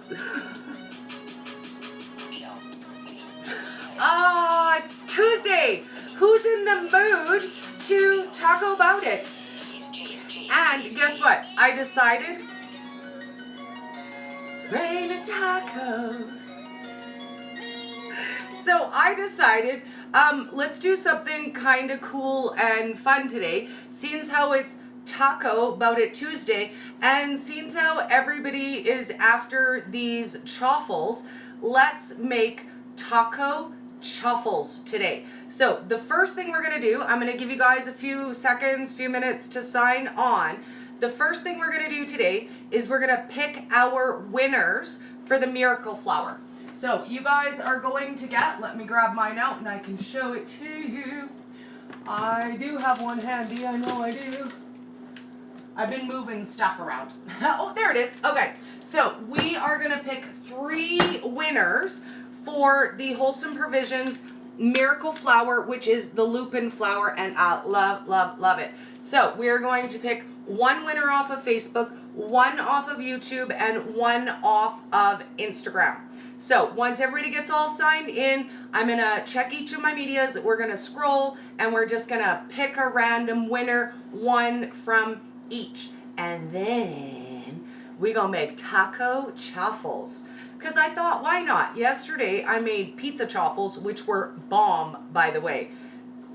tacos. Ah, it's Tuesday. Who's in the mood to talk about it? And guess what? I decided it's raining tacos. So I decided, let's do something kind of cool and fun today. Seeing how it's Taco About It Tuesday, and seeing how everybody is after these chaffles, let's make taco chaffles today. So the first thing we're going to do, I'm going to give you guys a few seconds, few minutes to sign on. The first thing we're going to do today is we're going to pick our winners for the miracle flour. So you guys are going to get, let me grab mine out and I can show it to you. I do have one handy, I know I do. I've been moving stuff around. Oh, there it is. Okay, so we are going to pick 3 winners for the Wholesome Provisions Miracle Flour, which is the lupin flour, and I love, love, love it. So we're going to pick 1 winner off of Facebook, 1 off of YouTube, and 1 off of Instagram. So once everybody gets all signed in, I'm going to check each of my medias. We're going to scroll, and we're just going to pick a random winner, 1 from each. And then we're going to make taco chaffles. Because I thought, why not? Yesterday, I made pizza chaffles, which were bomb, by the way.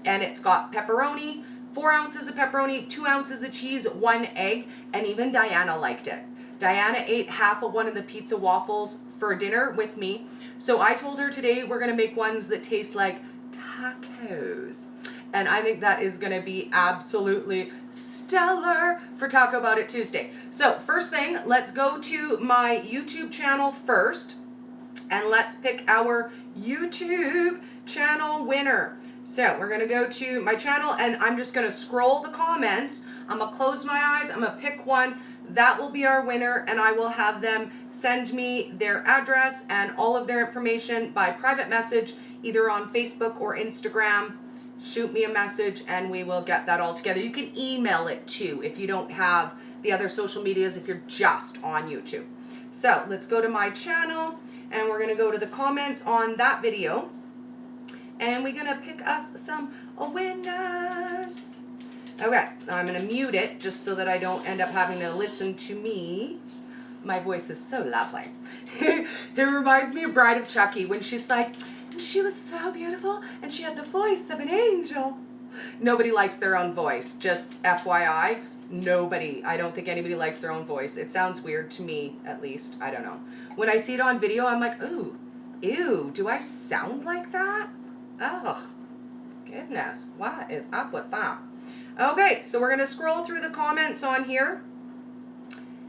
And it's got pepperoni, 4 ounces of pepperoni, 2 ounces of cheese, 1 egg, and even Diana liked it. Diana ate half of one of the pizza waffles for dinner with me. So I told her today we're going to make ones that taste like tacos. And I think that is going to be absolutely stellar for Taco About It Tuesday. So first thing, let's go to my YouTube channel first. And let's pick our YouTube channel winner. So we're going to go to my channel and I'm just going to scroll the comments. I'm going to close my eyes. I'm going to pick one. That will be our winner, and I will have them send me their address and all of their information by private message, either on Facebook or Instagram. Shoot me a message and we will get that all together. You can email it too if you don't have the other social medias, if you're just on YouTube. So let's go to my channel and we're going to go to the comments on that video. And we're going to pick us some winners. Okay, I'm going to mute it just so that I don't end up having to listen to me. My voice is so lovely. It reminds me of Bride of Chucky when she's like, and she was so beautiful and she had the voice of an angel. Nobody likes their own voice. Just FYI, nobody. I don't think anybody likes their own voice. It sounds weird to me, at least. I don't know. When I see it on video, I'm like, ooh, ew, do I sound like that? Ugh, goodness, what is up with that? Okay, so we're going to scroll through the comments on here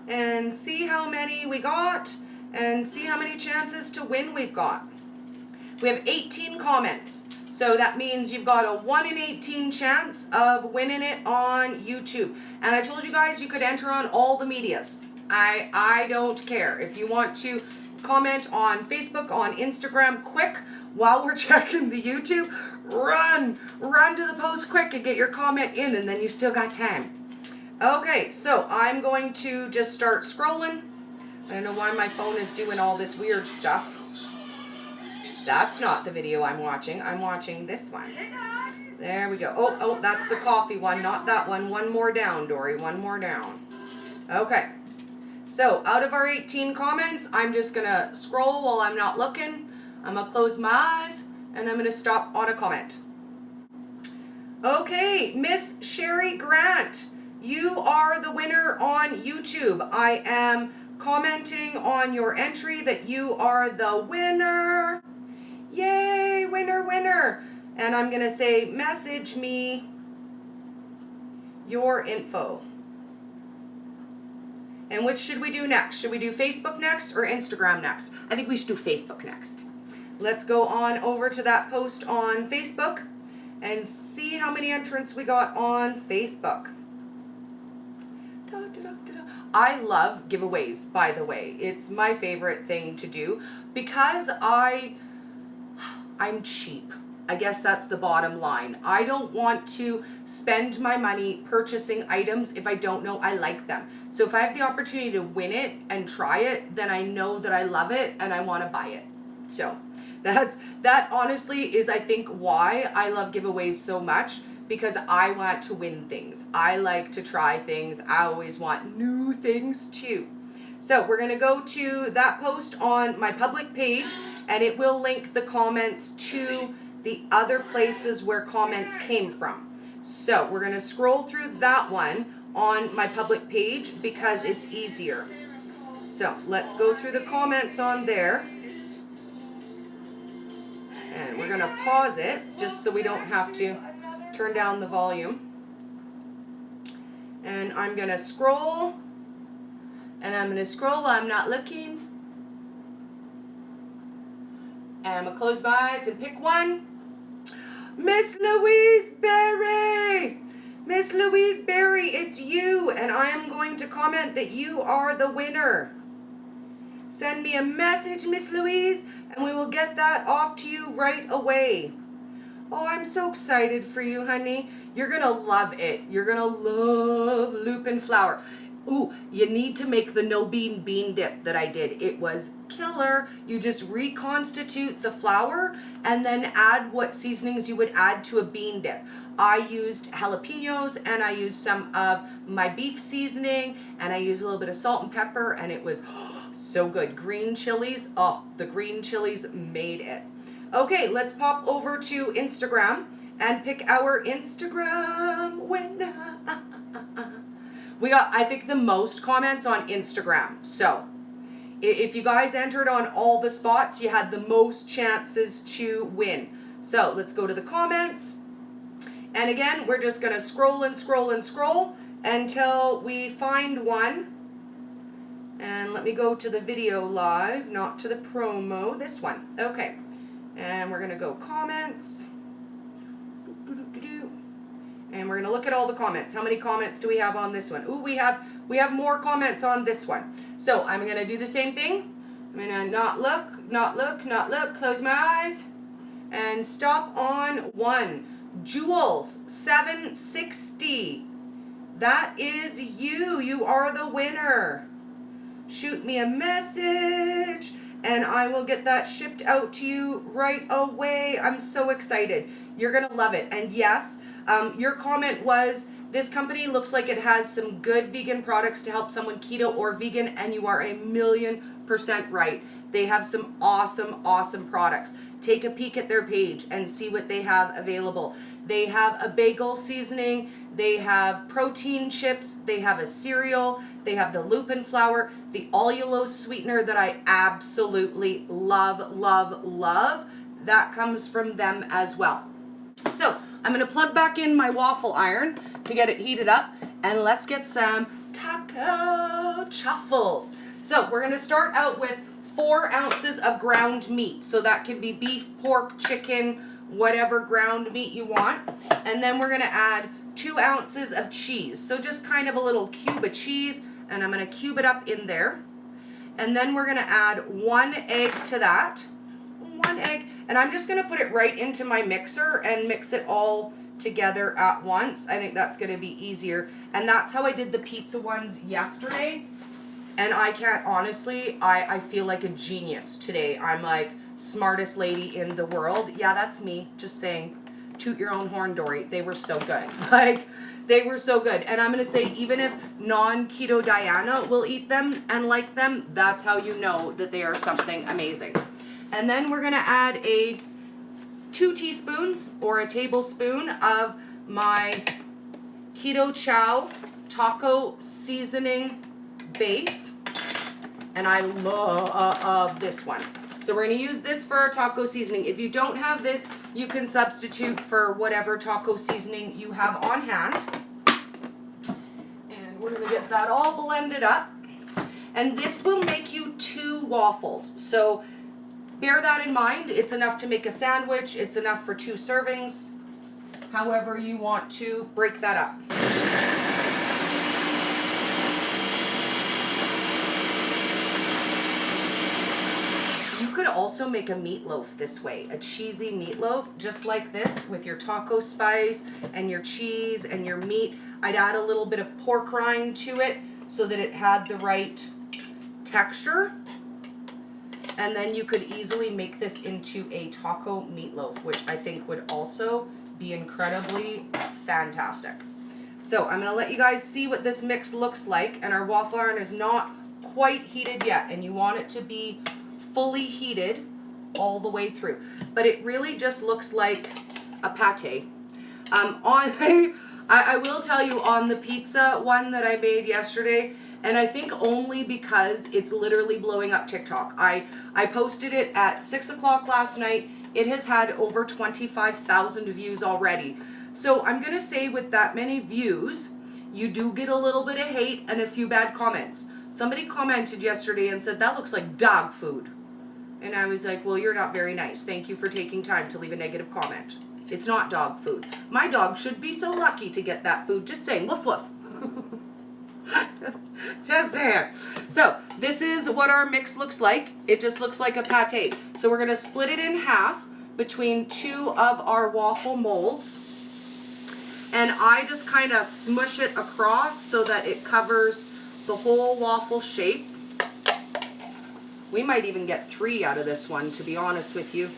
and see how many we got and see how many chances to win we've got. We have 18 comments, so that means you've got a 1 in 18 chance of winning it on YouTube. And I told you guys you could enter on all the medias. I don't care. If you want to comment on Facebook, on Instagram, quick, while we're checking the YouTube, run to the post quick and get your comment in, and then you still got time. Okay, so I'm going to just start scrolling. I don't know why my phone is doing all this weird stuff. That's not the video I'm watching. I'm watching this one. There we go. Oh, that's the coffee one, not that one. One more down, Dory, one more down. Okay. So, out of our 18 comments, I'm just going to scroll while I'm not looking. I'm going to close my eyes, and I'm going to stop on a comment. Okay, Miss Sherri Grant, you are the winner on YouTube. I am commenting on your entry that you are the winner. Yay, winner, winner. And I'm going to say, message me your info. And which should we do next? Should we do Facebook next or Instagram next? I think we should do Facebook next. Let's go on over to that post on Facebook and see how many entrants we got on Facebook. I love giveaways, by the way. It's my favorite thing to do because I'm cheap. I guess that's the bottom line. I don't want to spend my money purchasing items if I don't know I like them. So if I have the opportunity to win it and try it, then I know that I love it and I want to buy it. So that honestly is, I think, why I love giveaways so much, because I want to win things. I like to try things. I always want new things too. So we're going to go to that post on my public page, and it will link the comments to the other places where comments came from. So we're going to scroll through that one on my public page because it's easier. So let's go through the comments on there. And we're going to pause it just so we don't have to turn down the volume. And I'm going to scroll. And I'm going to scroll while I'm not looking. And I'm going to close my eyes and pick one. Miss Louise Berry! Miss Louise Berry, it's you. And I am going to comment that you are the winner. Send me a message, Miss Louise, and we will get that off to you right away. Oh, I'm so excited for you, honey. You're going to love it. You're going to love lupin flour. Ooh, you need to make the no bean dip that I did. It was killer. You just reconstitute the flour and then add what seasonings you would add to a bean dip. I used jalapenos and I used some of my beef seasoning and I used a little bit of salt and pepper, and it was so good. Green chilies. Oh, the green chilies made it. Okay, let's pop over to Instagram and pick our Instagram winner. We got, I think, the most comments on Instagram. So if you guys entered on all the spots, you had the most chances to win. So let's go to the comments. And again, we're just going to scroll and scroll and scroll until we find one. And let me go to the video live, not to the promo. This one. Okay. And we're going to go comments. And we're going to look at all the comments. How many comments do we have on this one? Ooh, we have more comments on this one. So I'm going to do the same thing. I'm going to not look, close my eyes, and stop on one. Jules, 760. That is you. You are the winner. Shoot me a message, and I will get that shipped out to you right away. I'm so excited. You're going to love it. And yes, your comment was, this company looks like it has some good vegan products to help someone keto or vegan, and you are 1,000,000% right. They have some awesome products. Take a peek at their page and see what they have available. They have a bagel seasoning, they have protein chips, they have a cereal, they have the lupin flour, the allulose sweetener that I absolutely love. That comes from them as well. So I'm going to plug back in my waffle iron to get it heated up, and let's get some taco chaffles. So we're going to start out with 4 ounces of ground meat. So that can be beef, pork, chicken, whatever ground meat you want. And then we're going to add 2 ounces of cheese. So just kind of a little cube of cheese, and I'm going to cube it up in there. And then we're going to add 1 egg to that. 1 egg. And I'm just going to put it right into my mixer and mix it all together at once. I think that's going to be easier. And that's how I did the pizza ones yesterday. And I can't, honestly, I feel like a genius today. I'm like, smartest lady in the world. Yeah, that's me. Just saying, toot your own horn, Dory. They were so good. Like, they were so good. And I'm going to say, even if non-keto Diana will eat them and like them, that's how you know that they are something amazing. And then we're going to add 2 teaspoons or a tablespoon of my Keto Chow taco seasoning base. And I love this one. So we're going to use this for our taco seasoning. If you don't have this, you can substitute for whatever taco seasoning you have on hand. And we're going to get that all blended up. And this will make you 2 waffles. So bear that in mind. It's enough to make a sandwich. It's enough for 2 servings. However you want to break that up. You could also make a meatloaf this way, a cheesy meatloaf, just like this, with your taco spice and your cheese and your meat. I'd add a little bit of pork rind to it so that it had the right texture. And then you could easily make this into a taco meatloaf, which I think would also be incredibly fantastic. So I'm going to let you guys see what this mix looks like, and our waffle iron is not quite heated yet, and you want it to be fully heated all the way through. But it really just looks like a pate. I will tell you, on the pizza one that I made yesterday, and I think only because it's literally blowing up TikTok. I posted it at 6 o'clock last night. It has had over 25,000 views already. So I'm going to say, with that many views, you do get a little bit of hate and a few bad comments. Somebody commented yesterday and said, that looks like dog food. And I was like, well, you're not very nice. Thank you for taking time to leave a negative comment. It's not dog food. My dog should be so lucky to get that food. Just saying, woof woof. just saying. So this is what our mix looks like. It just looks like a pate. So we're going to split it in half between two of our waffle molds. And I just kind of smush it across so that it covers the whole waffle shape. We might even get 3 out of this one, to be honest with you,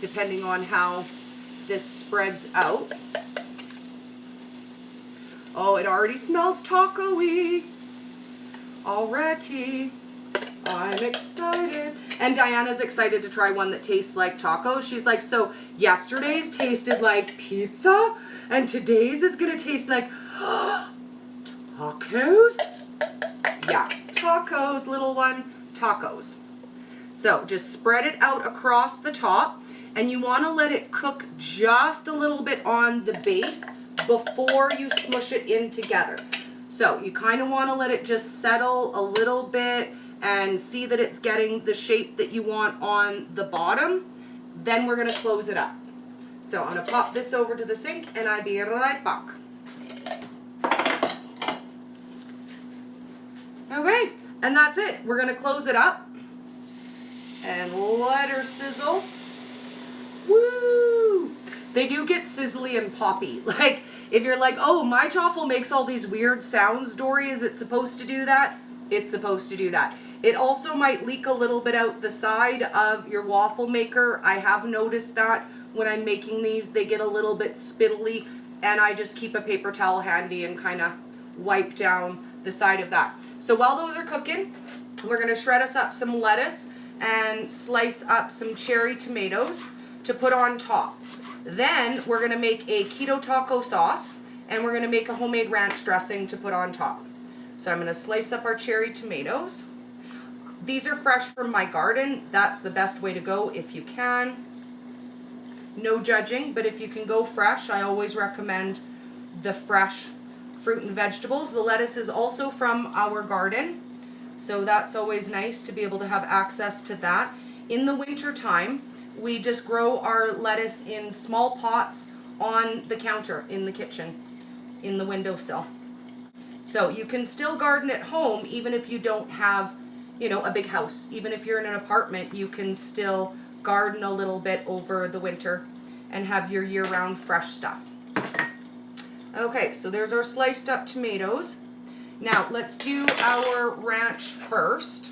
depending on how this spreads out. Oh, it already smells taco-y. Already. I'm excited. And Diana's excited to try one that tastes like tacos. She's like, so yesterday's tasted like pizza, and today's is going to taste like tacos? Yeah, tacos, little one. Tacos. So just spread it out across the top, and you want to let it cook just a little bit on the base before you smush it in together. So you kind of want to let it just settle a little bit and see that it's getting the shape that you want on the bottom. Then we're going to close it up. So I'm going to pop this over to the sink, and I'll be right back. Okay. And that's it. We're going to close it up and let her sizzle. Woo! They do get sizzly and poppy. Like, if you're like, oh, my chaffle makes all these weird sounds, Dory, is it supposed to do that? It's supposed to do that. It also might leak a little bit out the side of your waffle maker. I have noticed that when I'm making these, they get a little bit spittly, and I just keep a paper towel handy and kind of wipe down the side of that. So while those are cooking, we're going to shred us up some lettuce and slice up some cherry tomatoes to put on top. Then we're going to make a keto taco sauce, and we're going to make a homemade ranch dressing to put on top. So I'm going to slice up our cherry tomatoes. These are fresh from my garden. That's the best way to go if you can. No judging, but if you can go fresh, I always recommend the fresh fruit and vegetables. The lettuce is also from our garden, so that's always nice to be able to have access to that. In the winter time, we just grow our lettuce in small pots on the counter in the kitchen, in the windowsill. So you can still garden at home even if you don't have, you know, a big house. Even if you're in an apartment, you can still garden a little bit over the winter and have your year-round fresh stuff. Okay, so there's our sliced up tomatoes. Now let's do our ranch first.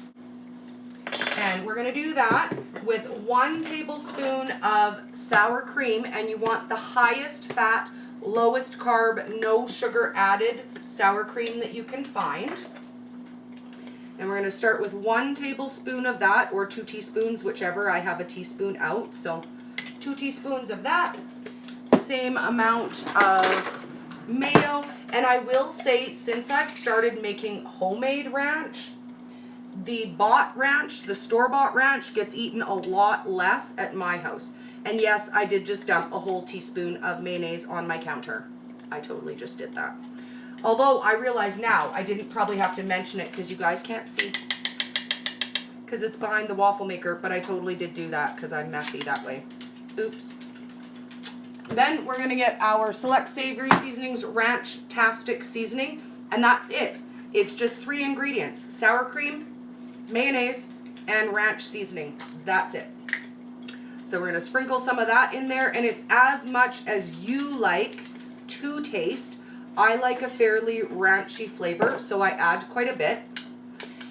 And we're going to do that with 1 tablespoon of sour cream, and you want the highest fat, lowest carb, no sugar added sour cream that you can find. And we're going to start with 1 tablespoon of that, or 2 teaspoons, whichever. I have a teaspoon out, so 2 teaspoons of that. Same amount of mayo. And I will say, since I've started making homemade ranch, the bought ranch, the store-bought ranch, gets eaten a lot less at my house. And yes, I did just dump a whole teaspoon of mayonnaise on my counter. I totally just did that. Although I realize now I didn't probably have to mention it because you guys can't see, because it's behind the waffle maker, but I totally did do that because I'm messy that way. Oops. Then we're going to get our Select Savory Seasonings Ranch-tastic seasoning, and that's it. It's just 3 ingredients: sour cream, mayonnaise, and ranch seasoning. That's it. So we're gonna sprinkle some of that in there, and it's as much as you like to taste. I like a fairly ranchy flavor, so I add quite a bit.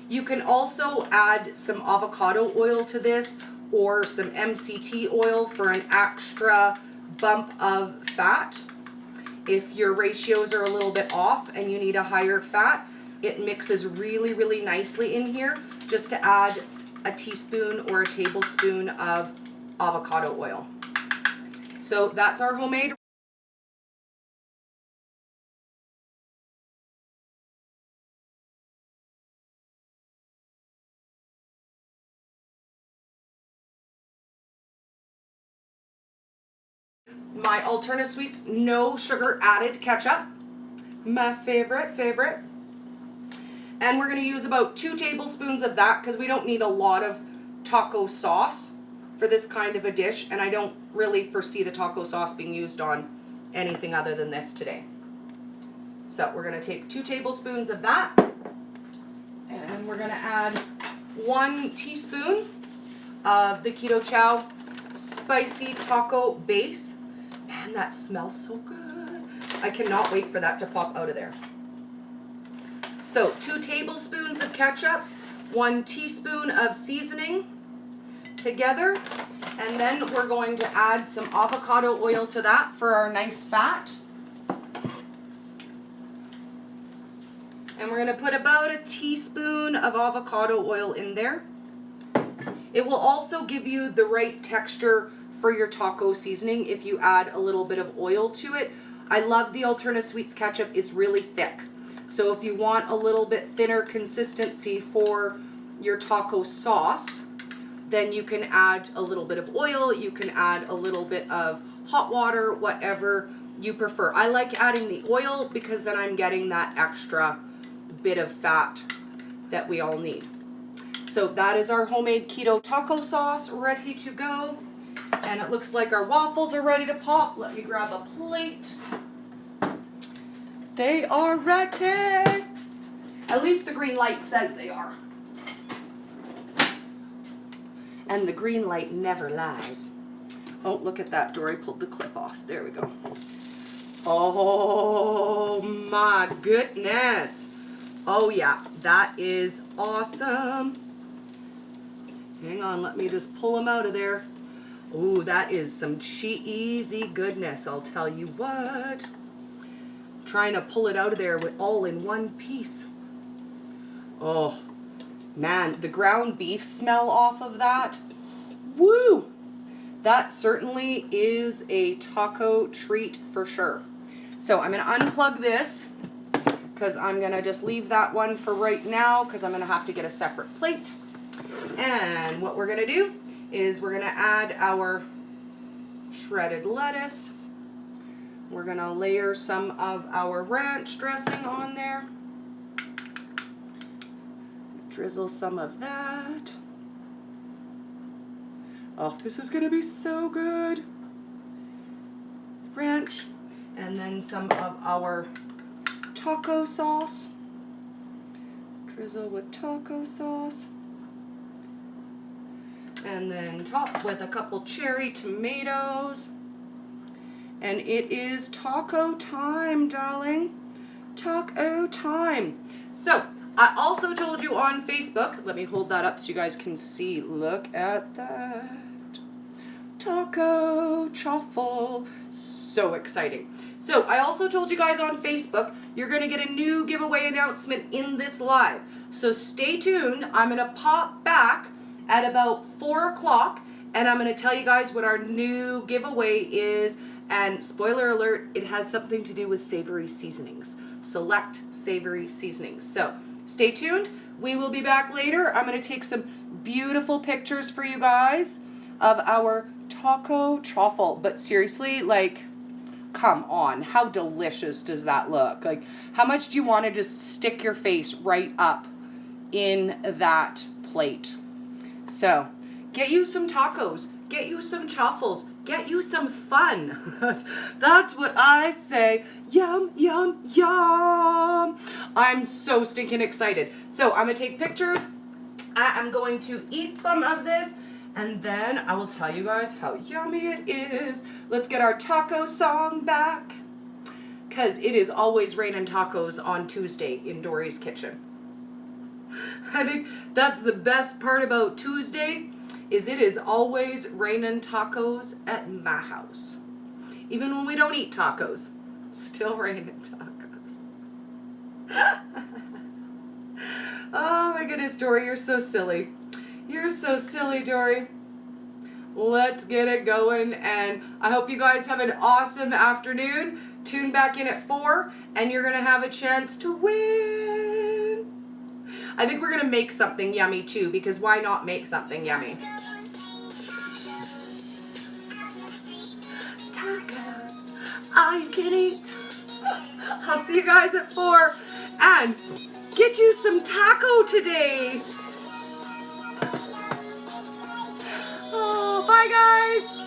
You can also add some avocado oil to this, or some MCT oil for an extra bump of fat. If your ratios are a little bit off and you need a higher fat, it mixes really, really nicely in here, just to add a teaspoon or a tablespoon of avocado oil. So that's our homemade. My Alterna Sweets no sugar added ketchup, my favorite. And we're going to use about 2 tablespoons of that because we don't need a lot of taco sauce for this kind of a dish, and I don't really foresee the taco sauce being used on anything other than this today. So we're going to take 2 tablespoons of that, and we're going to add 1 teaspoon of the Keto Chow spicy taco base. Man, that smells so good. I cannot wait for that to pop out of there. So 2 tablespoons of ketchup, 1 teaspoon of seasoning together, and then we're going to add some avocado oil to that for our nice fat. And we're going to put about a teaspoon of avocado oil in there. It will also give you the right texture for your taco seasoning if you add a little bit of oil to it. I love the Alterna Sweets ketchup. It's really thick. So if you want a little bit thinner consistency for your taco sauce, then you can add a little bit of oil. You can add a little bit of hot water, whatever you prefer. I like adding the oil because then I'm getting that extra bit of fat that we all need. So that is our homemade keto taco sauce ready to go. And it looks like our waffles are ready to pop. Let me grab a plate. They are ready. At least the green light says they are. And the green light never lies. Oh, look at that. Dory pulled the clip off. There we go. Oh my goodness. Oh yeah, that is awesome. Hang on, let me just pull them out of there. Ooh, that is some cheesy goodness, I'll tell you what. Trying to pull it out of there with all in one piece. Oh, man, the ground beef smell off of that. Woo! That certainly is a taco treat for sure. So I'm going to unplug this because I'm going to just leave that one for right now because I'm going to have to get a separate plate. And what we're going to do is we're going to add our shredded lettuce. We're going to layer some of our ranch dressing on there. Drizzle some of that. Oh, this is going to be so good. Ranch. And then some of our taco sauce. Drizzle with taco sauce. And then top with a couple cherry tomatoes. And it is taco time, darling. Taco time. So, I also told you on Facebook, let me hold that up so you guys can see. Look at that. Taco Chaffle. So exciting. So, I also told you guys on Facebook, you're going to get a new giveaway announcement in this live. So, stay tuned. I'm going to pop back at about 4 o'clock, and I'm going to tell you guys what our new giveaway is. And spoiler alert, it has something to do with savory seasonings. Select savory seasonings. So stay tuned. We will be back later. I'm going to take some beautiful pictures for you guys of our taco truffle. But seriously, like, come on. How delicious does that look? Like, how much do you want to just stick your face right up in that plate? So, get you some tacos. Get you some chaffles. Get you some fun. That's what I say. Yum, yum, yum. I'm so stinking excited. So I'm going to take pictures I am going to eat some of this, and then I will tell you guys how yummy it is. Let's get our taco song back, because it is always raining tacos on Tuesday in Dori's kitchen. I think that's the best part about Tuesday, is it is always raining tacos at my house. Even when we don't eat tacos, still raining tacos. Oh my goodness, Dori, you're so silly. You're so silly, Dori. Let's get it going, and I hope you guys have an awesome afternoon. Tune back in at 4, and you're going to have a chance to win. I think we're going to make something yummy, too, because why not make something yummy? Tacos, all you can eat. I'll see you guys at 4, and get you some taco today. Oh, bye guys.